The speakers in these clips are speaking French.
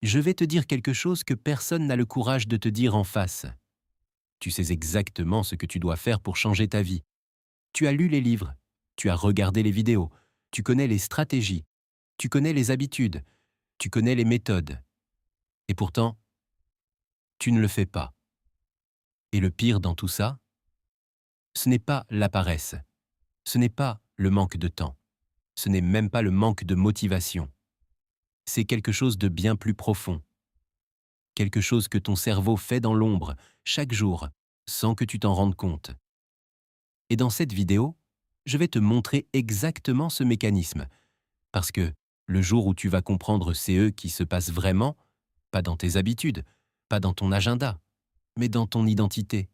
Je vais te dire quelque chose que personne n'a le courage de te dire en face. Tu sais exactement ce que tu dois faire pour changer ta vie. Tu as lu les livres, tu as regardé les vidéos, tu connais les stratégies, tu connais les habitudes, tu connais les méthodes. Et pourtant, tu ne le fais pas. Et le pire dans tout ça, ce n'est pas la paresse, ce n'est pas le manque de temps, ce n'est même pas le manque de motivation. C'est quelque chose de bien plus profond. Quelque chose que ton cerveau fait dans l'ombre, chaque jour, sans que tu t'en rendes compte. Et dans cette vidéo, je vais te montrer exactement ce mécanisme, parce que le jour où tu vas comprendre c'est eux qui se passent vraiment, pas dans tes habitudes, pas dans ton agenda, mais dans ton identité.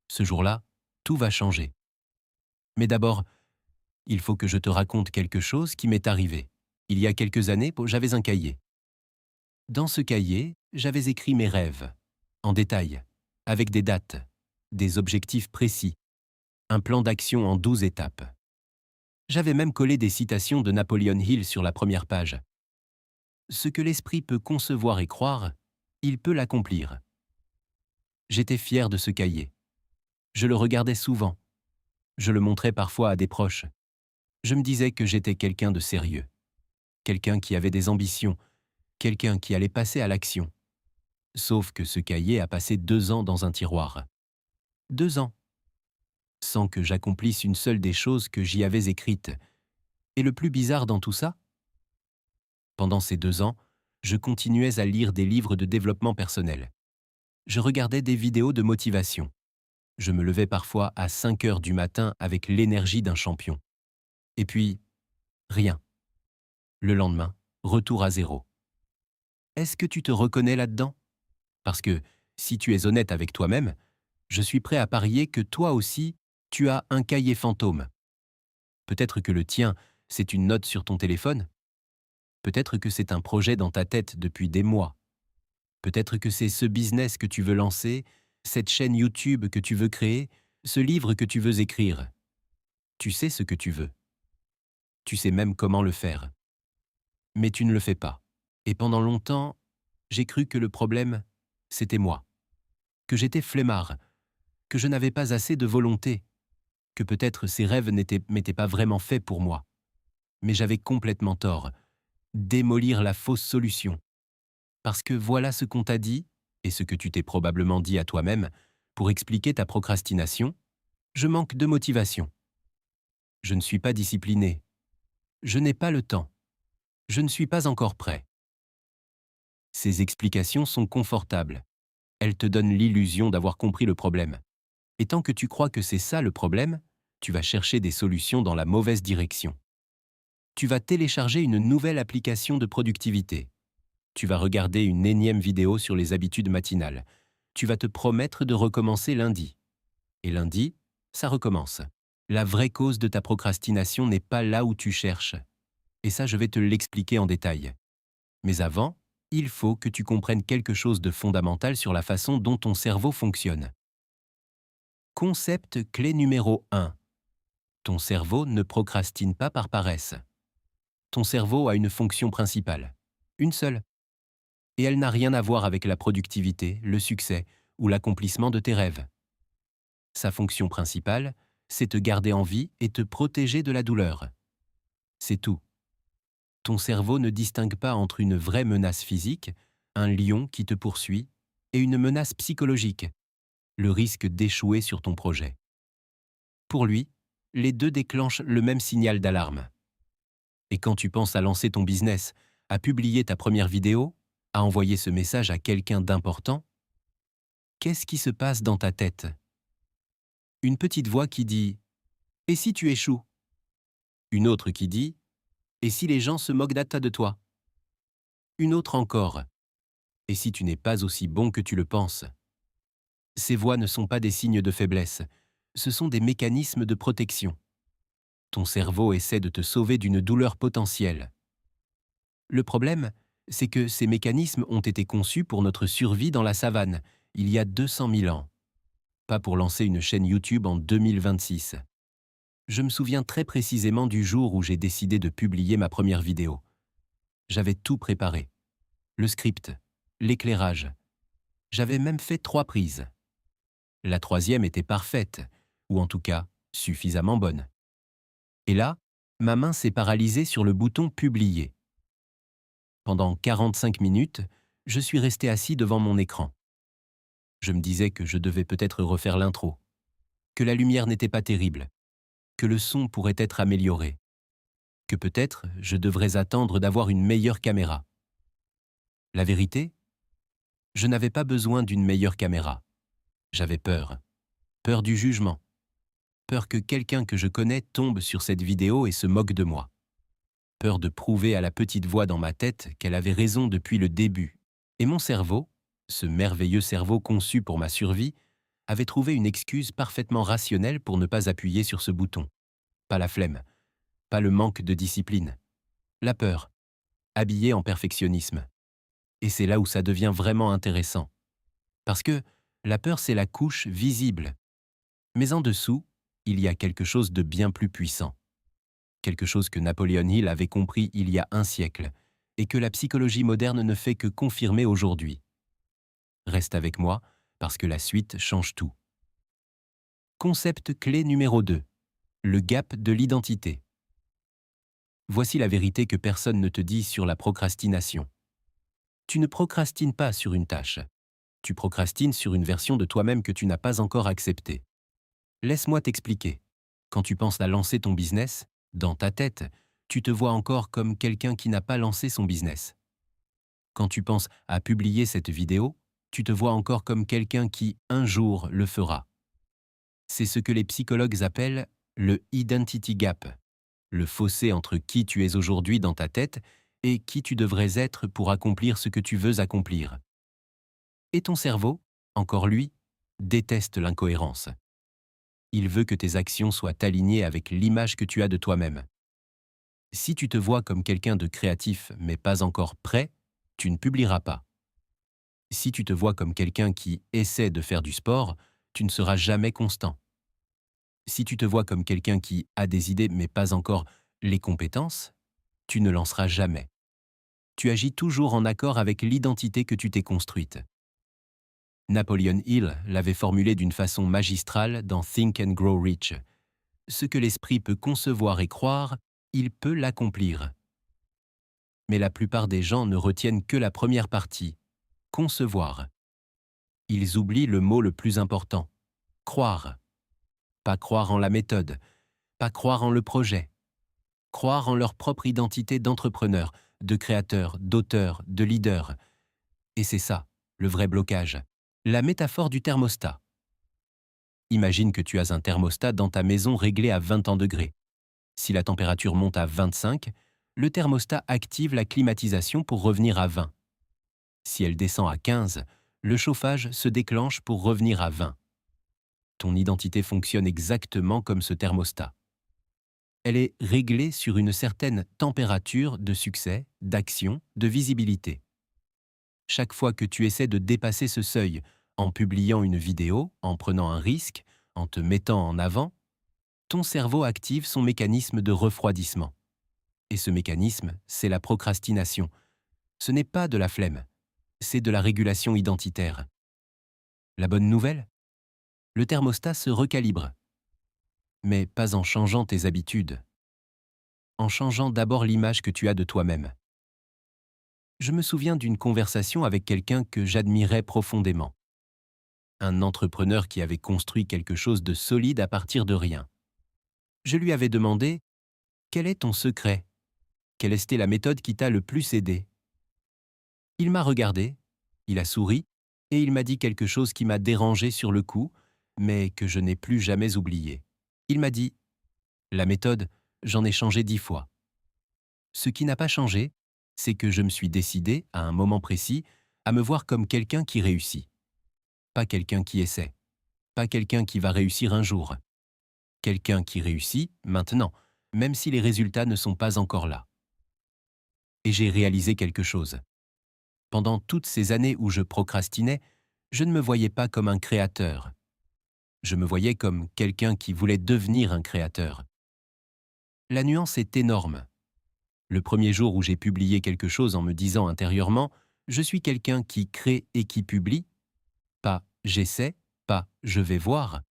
Ce jour-là, tout va changer. Mais d'abord, il faut que je te raconte quelque chose qui m'est arrivé. Il y a quelques années, j'avais un cahier. Dans ce cahier, j'avais écrit mes rêves, en détail, avec des dates, des objectifs précis, un plan d'action en 12 étapes. J'avais même collé des citations de Napoleon Hill sur la première page. Ce que l'esprit peut concevoir et croire, il peut l'accomplir. J'étais fier de ce cahier. Je le regardais souvent. Je le montrais parfois à des proches. Je me disais que j'étais quelqu'un de sérieux, quelqu'un qui avait des ambitions, quelqu'un qui allait passer à l'action. Sauf que ce cahier a passé 2 ans dans un tiroir. 2 ans, sans que j'accomplisse une seule des choses que j'y avais écrites. Et le plus bizarre dans tout ça, pendant ces 2 ans, je continuais à lire des livres de développement personnel. Je regardais des vidéos de motivation. Je me levais parfois à 5 heures du matin avec l'énergie d'un champion. Et puis, rien. Le lendemain, retour à zéro. Est-ce que tu te reconnais là-dedans? Parce que, si tu es honnête avec toi-même, je suis prêt à parier que toi aussi, tu as un cahier fantôme. Peut-être que le tien, c'est une note sur ton téléphone. Peut-être que c'est un projet dans ta tête depuis des mois. Peut-être que c'est ce business que tu veux lancer, cette chaîne YouTube que tu veux créer, ce livre que tu veux écrire. Tu sais ce que tu veux. Tu sais même comment le faire. Mais tu ne le fais pas. Et pendant longtemps, j'ai cru que le problème, c'était moi. Que j'étais flemmard, que je n'avais pas assez de volonté, que peut-être ces rêves m'étaient pas vraiment faits pour moi. Mais j'avais complètement tort. Démolir la fausse solution. Parce que voilà ce qu'on t'a dit, et ce que tu t'es probablement dit à toi-même, pour expliquer ta procrastination, je manque de motivation. Je ne suis pas discipliné. Je n'ai pas le temps. Je ne suis pas encore prêt. Ces explications sont confortables. Elles te donnent l'illusion d'avoir compris le problème. Et tant que tu crois que c'est ça le problème, tu vas chercher des solutions dans la mauvaise direction. Tu vas télécharger une nouvelle application de productivité. Tu vas regarder une énième vidéo sur les habitudes matinales. Tu vas te promettre de recommencer lundi. Et lundi, ça recommence. La vraie cause de ta procrastination n'est pas là où tu cherches. Et ça, je vais te l'expliquer en détail. Mais avant, il faut que tu comprennes quelque chose de fondamental sur la façon dont ton cerveau fonctionne. Concept clé numéro 1. Ton cerveau ne procrastine pas par paresse. Ton cerveau a une fonction principale. Une seule. Et elle n'a rien à voir avec la productivité, le succès ou l'accomplissement de tes rêves. Sa fonction principale, c'est te garder en vie et te protéger de la douleur. C'est tout. Ton cerveau ne distingue pas entre une vraie menace physique, un lion qui te poursuit, et une menace psychologique, le risque d'échouer sur ton projet. Pour lui, les deux déclenchent le même signal d'alarme. Et quand tu penses à lancer ton business, à publier ta première vidéo, à envoyer ce message à quelqu'un d'important, qu'est-ce qui se passe dans ta tête? Une petite voix qui dit « Et si tu échoues ?» Une autre qui dit « Et si les gens se moquent de toi ?» Une autre encore « Et si tu n'es pas aussi bon que tu le penses ?» Ces voix ne sont pas des signes de faiblesse, ce sont des mécanismes de protection. Ton cerveau essaie de te sauver d'une douleur potentielle. Le problème, c'est que ces mécanismes ont été conçus pour notre survie dans la savane, il y a 200 000 ans. Pas pour lancer une chaîne YouTube en 2026. Je me souviens très précisément du jour où j'ai décidé de publier ma première vidéo. J'avais tout préparé. le script, l'éclairage. J'avais même fait 3 prises. La troisième était parfaite, ou en tout cas, suffisamment bonne. Et là, ma main s'est paralysée sur le bouton « Publier ». Pendant 45 minutes, je suis resté assis devant mon écran. Je me disais que je devais peut-être refaire l'intro, que la lumière n'était pas terrible, que le son pourrait être amélioré, que peut-être je devrais attendre d'avoir une meilleure caméra. La vérité, je n'avais pas besoin d'une meilleure caméra. J'avais peur. Peur du jugement. Peur que quelqu'un que je connais tombe sur cette vidéo et se moque de moi. Peur de prouver à la petite voix dans ma tête qu'elle avait raison depuis le début. Et mon cerveau, ce merveilleux cerveau conçu pour ma survie, avait trouvé une excuse parfaitement rationnelle pour ne pas appuyer sur ce bouton. Pas la flemme, pas le manque de discipline. La peur, habillée en perfectionnisme. Et c'est là où ça devient vraiment intéressant. Parce que la peur, c'est la couche visible. Mais en dessous, il y a quelque chose de bien plus puissant. Quelque chose que Napoleon Hill avait compris il y a un siècle et que la psychologie moderne ne fait que confirmer aujourd'hui. Reste avec moi, parce que la suite change tout. Concept clé numéro 2. Le gap de l'identité. Voici la vérité que personne ne te dit sur la procrastination. Tu ne procrastines pas sur une tâche. Tu procrastines sur une version de toi-même que tu n'as pas encore acceptée. Laisse-moi t'expliquer. Quand tu penses à lancer ton business, dans ta tête, tu te vois encore comme quelqu'un qui n'a pas lancé son business. Quand tu penses à publier cette vidéo, tu te vois encore comme quelqu'un qui, un jour, le fera. C'est ce que les psychologues appellent le identity gap, le fossé entre qui tu es aujourd'hui dans ta tête et qui tu devrais être pour accomplir ce que tu veux accomplir. Et ton cerveau, encore lui, déteste l'incohérence. Il veut que tes actions soient alignées avec l'image que tu as de toi-même. Si tu te vois comme quelqu'un de créatif mais pas encore prêt, tu ne publieras pas. Si tu te vois comme quelqu'un qui essaie de faire du sport, tu ne seras jamais constant. Si tu te vois comme quelqu'un qui a des idées mais pas encore les compétences, tu ne lanceras jamais. Tu agis toujours en accord avec l'identité que tu t'es construite. Napoleon Hill l'avait formulé d'une façon magistrale dans Think and Grow Rich. Ce que l'esprit peut concevoir et croire, il peut l'accomplir. Mais la plupart des gens ne retiennent que la première partie, concevoir. Ils oublient le mot le plus important, croire. Pas croire en la méthode, pas croire en le projet. Croire en leur propre identité d'entrepreneur, de créateur, d'auteur, de leader. Et c'est ça, le vrai blocage. La métaphore du thermostat. Imagine que tu as un thermostat dans ta maison réglé à 21 degrés. Si la température monte à 25, le thermostat active la climatisation pour revenir à 20. Si elle descend à 15, le chauffage se déclenche pour revenir à 20. Ton identité fonctionne exactement comme ce thermostat. Elle est réglée sur une certaine température de succès, d'action, de visibilité. Chaque fois que tu essaies de dépasser ce seuil, en publiant une vidéo, en prenant un risque, en te mettant en avant, ton cerveau active son mécanisme de refroidissement. Et ce mécanisme, c'est la procrastination. Ce n'est pas de la flemme, c'est de la régulation identitaire. La bonne nouvelle ? Le thermostat se recalibre. Mais pas en changeant tes habitudes. En changeant d'abord l'image que tu as de toi-même. Je me souviens d'une conversation avec quelqu'un que j'admirais profondément. Un entrepreneur qui avait construit quelque chose de solide à partir de rien. Je lui avais demandé « Quel est ton secret ? Quelle était la méthode qui t'a le plus aidé ?» Il m'a regardé, il a souri et il m'a dit quelque chose qui m'a dérangé sur le coup, mais que je n'ai plus jamais oublié. Il m'a dit « La méthode, j'en ai changé 10 fois. Ce qui n'a pas changé, c'est que je me suis décidé, à un moment précis, à me voir comme quelqu'un qui réussit. Pas quelqu'un qui essaie. Pas quelqu'un qui va réussir un jour. Quelqu'un qui réussit maintenant, même si les résultats ne sont pas encore là. » Et j'ai réalisé quelque chose. Pendant toutes ces années où je procrastinais, je ne me voyais pas comme un créateur. Je me voyais comme quelqu'un qui voulait devenir un créateur. La nuance est énorme. Le premier jour où j'ai publié quelque chose en me disant intérieurement je suis quelqu'un qui crée et qui publie, pas j'essaie, pas je vais voir,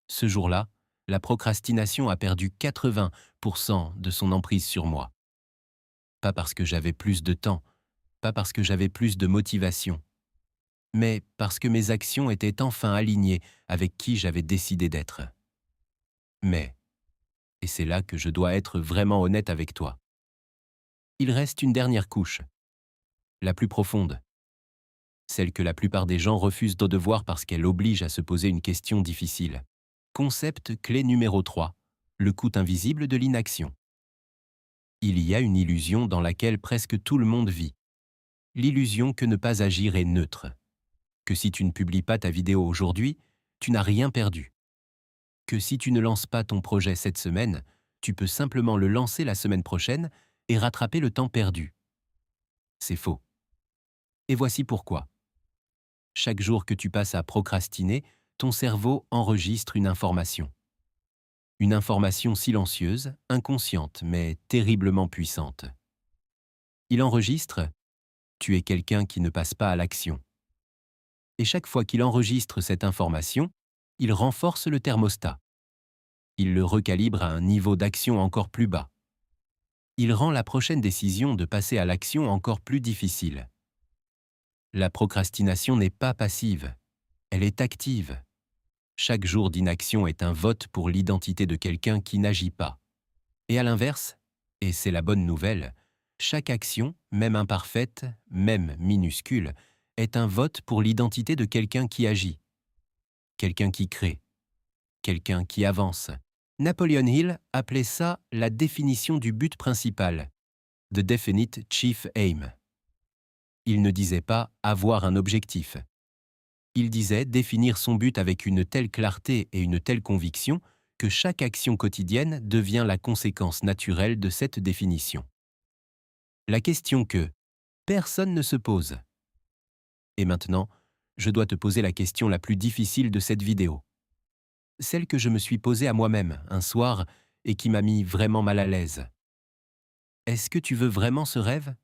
ce jour-là, la procrastination a perdu 80% de son emprise sur moi. Pas parce que j'avais plus de temps, pas parce que j'avais plus de motivation, mais parce que mes actions étaient enfin alignées avec qui j'avais décidé d'être. Mais, et c'est là que je dois être vraiment honnête avec toi, il reste une dernière couche, la plus profonde, celle que la plupart des gens refusent de voir parce qu'elle oblige à se poser une question difficile. Concept clé numéro 3, le coût invisible de l'inaction. Il y a une illusion dans laquelle presque tout le monde vit. L'illusion que ne pas agir est neutre. Que si tu ne publies pas ta vidéo aujourd'hui, tu n'as rien perdu. Que si tu ne lances pas ton projet cette semaine, tu peux simplement le lancer la semaine prochaine et rattraper le temps perdu. C'est faux. Et voici pourquoi. Chaque jour que tu passes à procrastiner, ton cerveau enregistre une information. Une information silencieuse, inconsciente, mais terriblement puissante. Il enregistre « tu es quelqu'un qui ne passe pas à l'action ». Et chaque fois qu'il enregistre cette information, il renforce le thermostat. Il le recalibre à un niveau d'action encore plus bas. Il rend la prochaine décision de passer à l'action encore plus difficile. La procrastination n'est pas passive, elle est active. Chaque jour d'inaction est un vote pour l'identité de quelqu'un qui n'agit pas. Et à l'inverse, et c'est la bonne nouvelle, chaque action, même imparfaite, même minuscule, est un vote pour l'identité de quelqu'un qui agit, quelqu'un qui crée, quelqu'un qui avance. Napoleon Hill appelait ça la définition du but principal, the definite chief aim. Il ne disait pas avoir un objectif. Il disait définir son but avec une telle clarté et une telle conviction que chaque action quotidienne devient la conséquence naturelle de cette définition. La question que personne ne se pose. Et maintenant, je dois te poser la question la plus difficile de cette vidéo. Celle que je me suis posée à moi-même un soir et qui m'a mis vraiment mal à l'aise. Est-ce que tu veux vraiment ce rêve?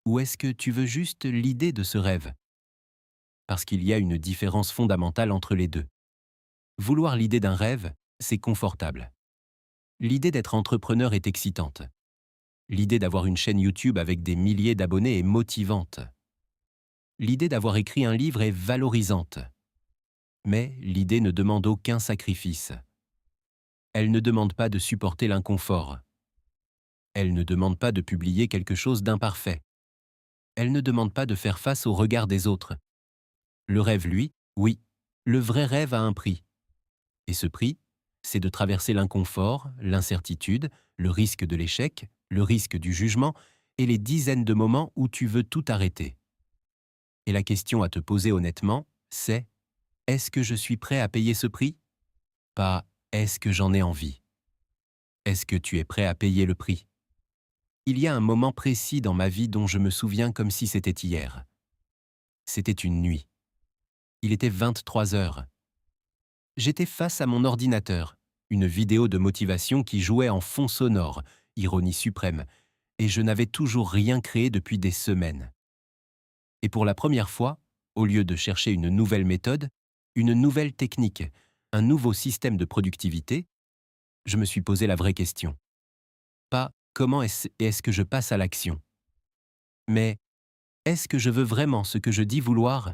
Ou est-ce que tu veux juste l'idée de ce rêve? Parce qu'il y a une différence fondamentale entre les deux. Vouloir l'idée d'un rêve, c'est confortable. L'idée d'être entrepreneur est excitante. L'idée d'avoir une chaîne YouTube avec des milliers d'abonnés est motivante. L'idée d'avoir écrit un livre est valorisante. Mais l'idée ne demande aucun sacrifice. Elle ne demande pas de supporter l'inconfort. Elle ne demande pas de publier quelque chose d'imparfait. Elle ne demande pas de faire face au regard des autres. Le rêve, lui, oui, le vrai rêve a un prix. Et ce prix, c'est de traverser l'inconfort, l'incertitude, le risque de l'échec, le risque du jugement et les dizaines de moments où tu veux tout arrêter. Et la question à te poser honnêtement, c'est « Est-ce que je suis prêt à payer ce prix ?» Pas « Est-ce que j'en ai envie ?» Est-ce que tu es prêt à payer le prix? Il y a un moment précis dans ma vie dont je me souviens comme si c'était hier. C'était une nuit. Il était 23 heures. J'étais face à mon ordinateur, une vidéo de motivation qui jouait en fond sonore, ironie suprême, et je n'avais toujours rien créé depuis des semaines. Et pour la première fois, au lieu de chercher une nouvelle méthode, une nouvelle technique, un nouveau système de productivité, je me suis posé la vraie question. Pas « comment est-ce que je passe à l'action ?» mais « est-ce que je veux vraiment ce que je dis vouloir ?»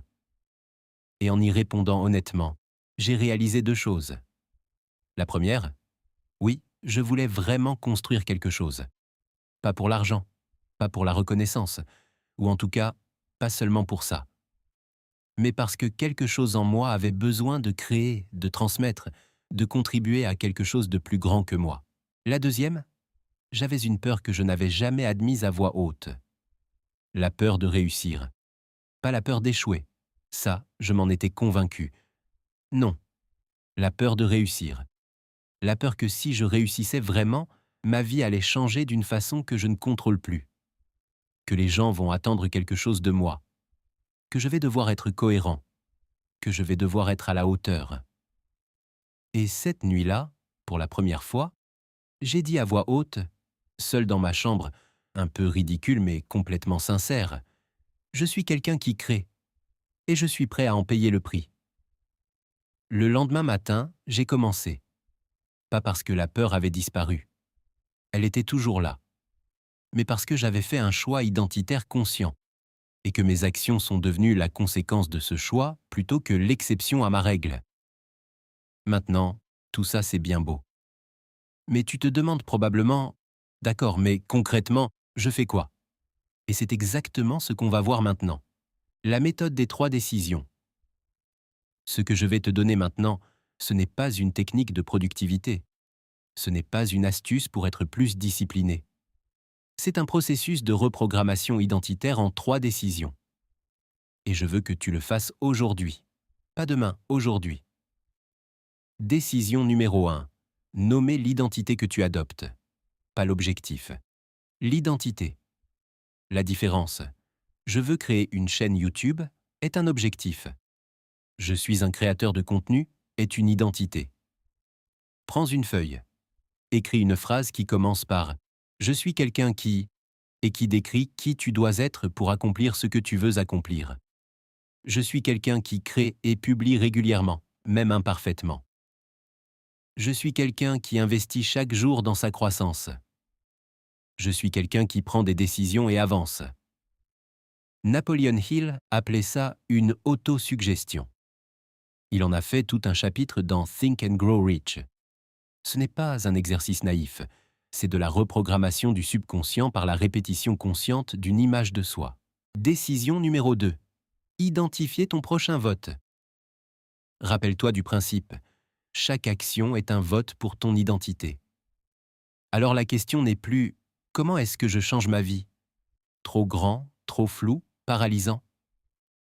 Et en y répondant honnêtement, j'ai réalisé deux choses. La première, oui, je voulais vraiment construire quelque chose. Pas pour l'argent, pas pour la reconnaissance, ou en tout cas, pas seulement pour ça. Mais parce que quelque chose en moi avait besoin de créer, de transmettre, de contribuer à quelque chose de plus grand que moi. La deuxième, j'avais une peur que je n'avais jamais admise à voix haute. La peur de réussir. Pas la peur d'échouer. Ça, je m'en étais convaincu. Non, la peur de réussir. La peur que si je réussissais vraiment, ma vie allait changer d'une façon que je ne contrôle plus. Que les gens vont attendre quelque chose de moi. Que je vais devoir être cohérent. Que je vais devoir être à la hauteur. Et cette nuit-là, pour la première fois, j'ai dit à voix haute, seul dans ma chambre, un peu ridicule mais complètement sincère, « Je suis quelqu'un qui crée, et je suis prêt à en payer le prix. Le lendemain matin, j'ai commencé. Pas parce que la peur avait disparu. Elle était toujours là. Mais parce que j'avais fait un choix identitaire conscient, et que mes actions sont devenues la conséquence de ce choix plutôt que l'exception à ma règle. Maintenant, tout ça c'est bien beau. Mais tu te demandes probablement, d'accord, mais concrètement, je fais quoi? Et c'est exactement ce qu'on va voir maintenant. La méthode des 3 décisions. Ce que je vais te donner maintenant, ce n'est pas une technique de productivité. Ce n'est pas une astuce pour être plus discipliné. C'est un processus de reprogrammation identitaire en 3 décisions. Et je veux que tu le fasses aujourd'hui. Pas demain, aujourd'hui. Décision numéro 1. Nommer l'identité que tu adoptes. Pas l'objectif. L'identité. La différence. Je veux créer une chaîne YouTube est un objectif. Je suis un créateur de contenu est une identité. Prends une feuille. Écris une phrase qui commence par « Je suis quelqu'un qui… » et qui décrit qui tu dois être pour accomplir ce que tu veux accomplir. Je suis quelqu'un qui crée et publie régulièrement, même imparfaitement. Je suis quelqu'un qui investit chaque jour dans sa croissance. Je suis quelqu'un qui prend des décisions et avance. Napoleon Hill appelait ça une autosuggestion. Il en a fait tout un chapitre dans Think and Grow Rich. Ce n'est pas un exercice naïf, c'est de la reprogrammation du subconscient par la répétition consciente d'une image de soi. Décision numéro 2. Identifier ton prochain vote. Rappelle-toi du principe. Chaque action est un vote pour ton identité. Alors la question n'est plus « Comment est-ce que je change ma vie ?» Trop grand, trop flou, paralysant.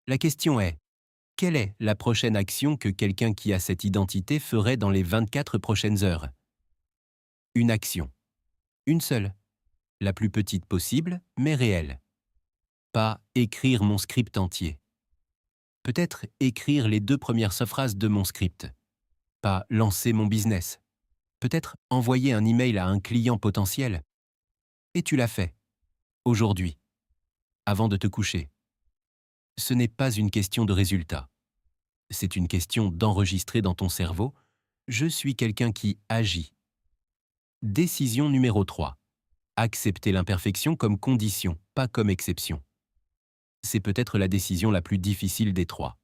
La question est « Quelle est la prochaine action que quelqu'un qui a cette identité ferait dans les 24 prochaines heures ?» Une action. Une seule. La plus petite possible, mais réelle. Pas écrire mon script entier. Peut-être écrire les 2 premières phrases de mon script. Pas lancer mon business. Peut-être envoyer un email à un client potentiel. Et tu l'as fait. Aujourd'hui. Avant de te coucher. Ce n'est pas une question de résultat. C'est une question d'enregistrer dans ton cerveau « Je suis quelqu'un qui agit ». Décision numéro 3. Accepter l'imperfection comme condition, pas comme exception. C'est peut-être la décision la plus difficile des 3.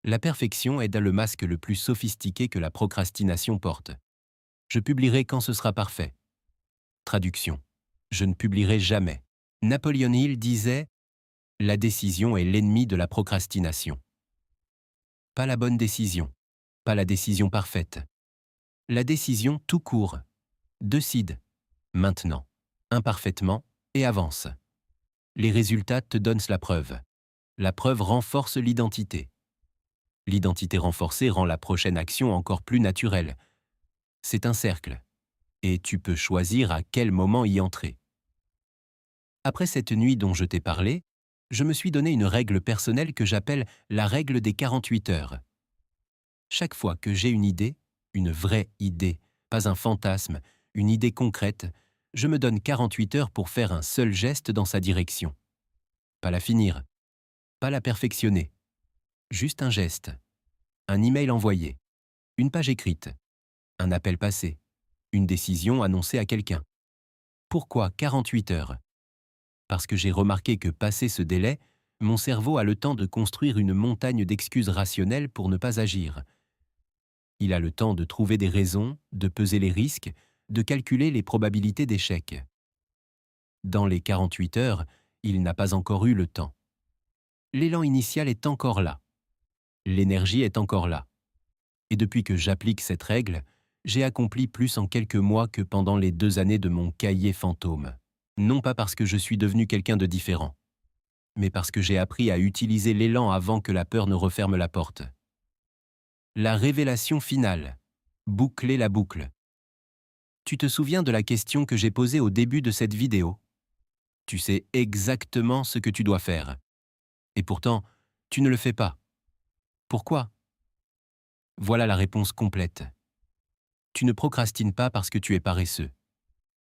La perfection est le masque le plus sophistiqué que la procrastination porte. Je publierai quand ce sera parfait. Traduction. Je ne publierai jamais. Napoleon Hill disait « La décision est l'ennemi de la procrastination ». Pas la bonne décision, pas la décision parfaite. La décision tout court. Décide, maintenant, imparfaitement, et avance. Les résultats te donnent la preuve. La preuve renforce l'identité. L'identité renforcée rend la prochaine action encore plus naturelle. C'est un cercle. Et tu peux choisir à quel moment y entrer. Après cette nuit dont je t'ai parlé, je me suis donné une règle personnelle que j'appelle la règle des 48 heures. Chaque fois que j'ai une idée, une vraie idée, pas un fantasme, une idée concrète, je me donne 48 heures pour faire un seul geste dans sa direction. Pas la finir, pas la perfectionner. Juste un geste, un email envoyé, une page écrite, un appel passé, une décision annoncée à quelqu'un. Pourquoi 48 heures? Parce que j'ai remarqué que passé ce délai, mon cerveau a le temps de construire une montagne d'excuses rationnelles pour ne pas agir. Il a le temps de trouver des raisons, de peser les risques, de calculer les probabilités d'échec. Dans les 48 heures, il n'a pas encore eu le temps. L'élan initial est encore là. L'énergie est encore là. Et depuis que j'applique cette règle, j'ai accompli plus en quelques mois que pendant les 2 années de mon cahier fantôme. Non pas parce que je suis devenu quelqu'un de différent, mais parce que j'ai appris à utiliser l'élan avant que la peur ne referme la porte. La révélation finale. Boucler la boucle. Tu te souviens de la question que j'ai posée au début de cette vidéo? Tu sais exactement ce que tu dois faire. Et pourtant, tu ne le fais pas. Pourquoi? Voilà la réponse complète. Tu ne procrastines pas parce que tu es paresseux.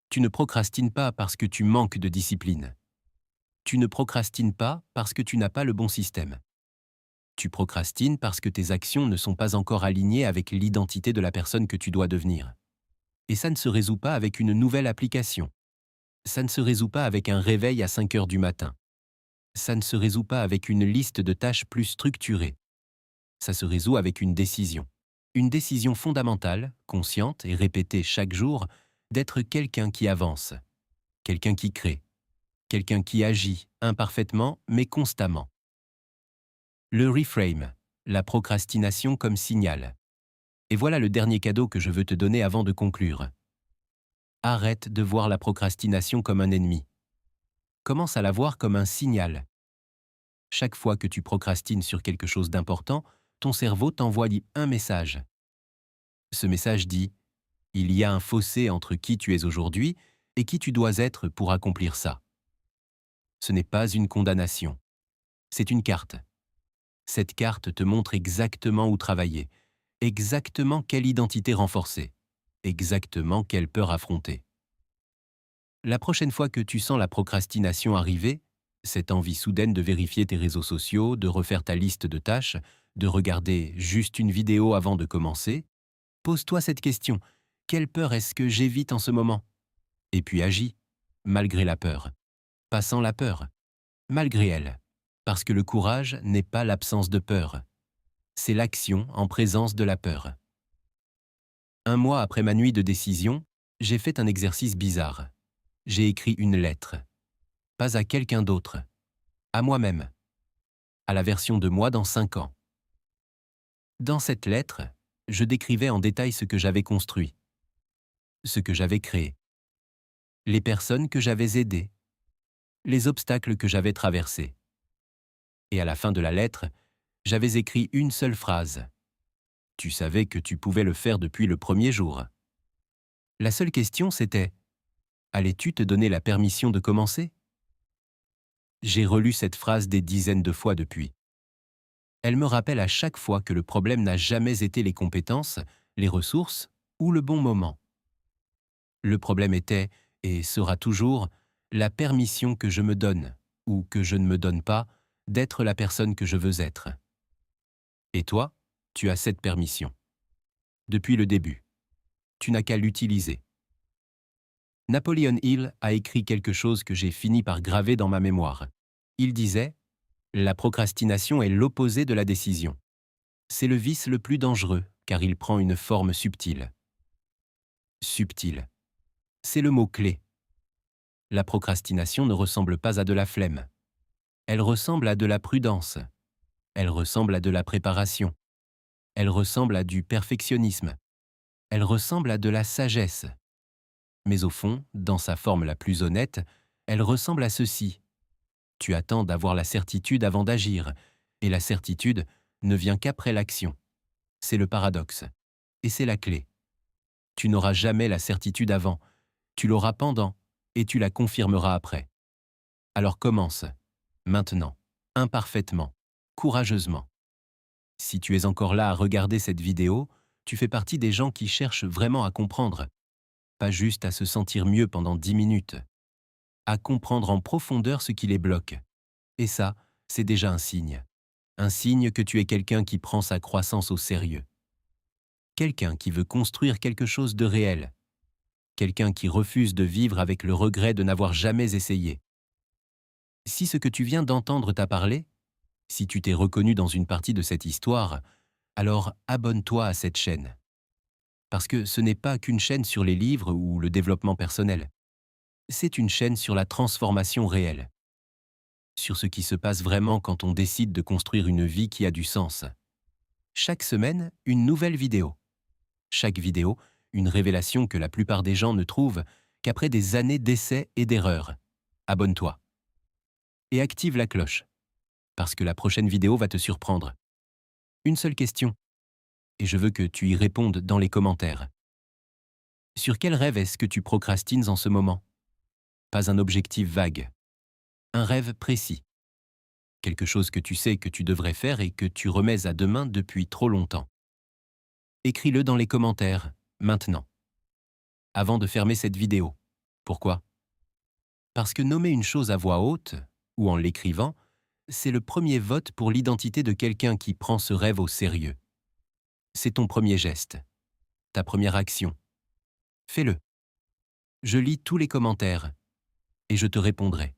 Tu ne procrastines pas parce que tu manques de discipline. Tu ne procrastines pas parce que tu n'as pas le bon système. Tu procrastines parce que tes actions ne sont pas encore alignées avec l'identité de la personne que tu dois devenir. Et ça ne se résout pas avec une nouvelle application. Ça ne se résout pas avec un réveil à 5 heures du matin. Ça ne se résout pas avec une liste de tâches plus structurée. Ça se résout avec une décision. Une décision fondamentale, consciente et répétée chaque jour, d'être quelqu'un qui avance, quelqu'un qui crée, quelqu'un qui agit, imparfaitement mais constamment. Le reframe, la procrastination comme signal. Et voilà le dernier cadeau que je veux te donner avant de conclure. Arrête de voir la procrastination comme un ennemi. Commence à la voir comme un signal. Chaque fois que tu procrastines sur quelque chose d'important, ton cerveau t'envoie un message. Ce message dit « Il y a un fossé entre qui tu es aujourd'hui et qui tu dois être pour accomplir ça. » Ce n'est pas une condamnation. C'est une carte. Cette carte te montre exactement où travailler, exactement quelle identité renforcer, exactement quelle peur affronter. La prochaine fois que tu sens la procrastination arriver, cette envie soudaine de vérifier tes réseaux sociaux, de refaire ta liste de tâches, de regarder juste une vidéo avant de commencer, pose-toi cette question. Quelle peur est-ce que j'évite en ce moment? Et puis agis, malgré la peur. Pas sans la peur, malgré elle. Parce que le courage n'est pas l'absence de peur. C'est l'action en présence de la peur. Un mois après ma nuit de décision, j'ai fait un exercice bizarre. J'ai écrit une lettre. Pas à quelqu'un d'autre. À moi-même. À la version de moi dans 5 ans. Dans cette lettre, je décrivais en détail ce que j'avais construit, ce que j'avais créé, les personnes que j'avais aidées, les obstacles que j'avais traversés. Et à la fin de la lettre, j'avais écrit une seule phrase. Tu savais que tu pouvais le faire depuis le premier jour. La seule question, c'était « Allais-tu te donner la permission de commencer ?» J'ai relu cette phrase des dizaines de fois depuis. Elle me rappelle à chaque fois que le problème n'a jamais été les compétences, les ressources ou le bon moment. Le problème était, et sera toujours, la permission que je me donne, ou que je ne me donne pas, d'être la personne que je veux être. Et toi, tu as cette permission. Depuis le début. Tu n'as qu'à l'utiliser. Napoleon Hill a écrit quelque chose que j'ai fini par graver dans ma mémoire. Il disait « La procrastination est l'opposé de la décision. C'est le vice le plus dangereux, car il prend une forme subtile. » Subtile. C'est le mot-clé. La procrastination ne ressemble pas à de la flemme. Elle ressemble à de la prudence. Elle ressemble à de la préparation. Elle ressemble à du perfectionnisme. Elle ressemble à de la sagesse. Mais au fond, dans sa forme la plus honnête, elle ressemble à ceci. Tu attends d'avoir la certitude avant d'agir, et la certitude ne vient qu'après l'action. C'est le paradoxe. Et c'est la clé. Tu n'auras jamais la certitude avant, tu l'auras pendant, et tu la confirmeras après. Alors commence, maintenant, imparfaitement, courageusement. Si tu es encore là à regarder cette vidéo, tu fais partie des gens qui cherchent vraiment à comprendre, pas juste à se sentir mieux pendant 10 minutes, à comprendre en profondeur ce qui les bloque. Et ça, c'est déjà un signe que tu es quelqu'un qui prend sa croissance au sérieux. Quelqu'un qui veut construire quelque chose de réel. Quelqu'un qui refuse de vivre avec le regret de n'avoir jamais essayé. Si ce que tu viens d'entendre t'a parlé, si tu t'es reconnu dans une partie de cette histoire, alors abonne-toi à cette chaîne. Parce que ce n'est pas qu'une chaîne sur les livres ou le développement personnel. C'est une chaîne sur la transformation réelle. Sur ce qui se passe vraiment quand on décide de construire une vie qui a du sens. Chaque semaine, une nouvelle vidéo. Chaque vidéo, une révélation que la plupart des gens ne trouvent qu'après des années d'essais et d'erreurs. Abonne-toi. Et active la cloche. Parce que la prochaine vidéo va te surprendre. Une seule question. Et je veux que tu y répondes dans les commentaires. Sur quel rêve est-ce que tu procrastines en ce moment? Pas un objectif vague. Un rêve précis. Quelque chose que tu sais que tu devrais faire et que tu remets à demain depuis trop longtemps. Écris-le dans les commentaires, maintenant. Avant de fermer cette vidéo. Pourquoi? Parce que nommer une chose à voix haute, ou en l'écrivant, c'est le premier vote pour l'identité de quelqu'un qui prend ce rêve au sérieux. C'est ton premier geste, ta première action. Fais-le. Je lis tous les commentaires et je te répondrai.